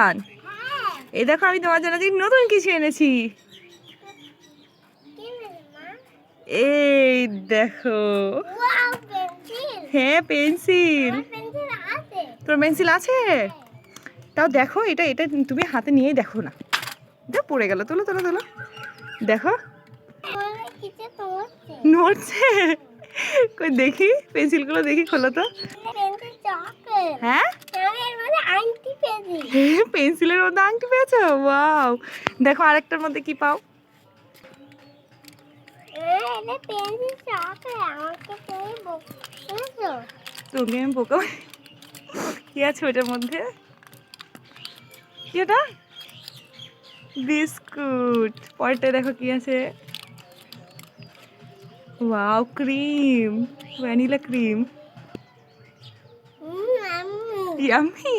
বাগান? এই দেখো আমি তোমার জন্য নতুন কিছু এনেছি। এই দেখো। হ্যাঁ পেন্সিল। তোর পেন্সিল আছে? তাও দেখো, এটা এটা তুমি হাতে নিয়েই দেখো না। দেখ পড়ে গেল, তোলো তোলো তোলো। দেখো নড়ছে। কই দেখি পেন্সিলগুলো, দেখি খোলো তো। হ্যাঁ পেন্সিলের মধ্যে আংটি পেয়েছো? ওয়াও। দেখো আরেকটার মধ্যে কি পাও। তোকে আমি বোকা, কি আছে ওটার মধ্যে? কি ওটা? বিস্কুট। পরেরটা দেখো কি আছে। Wow, cream, vanilla cream. Yummy.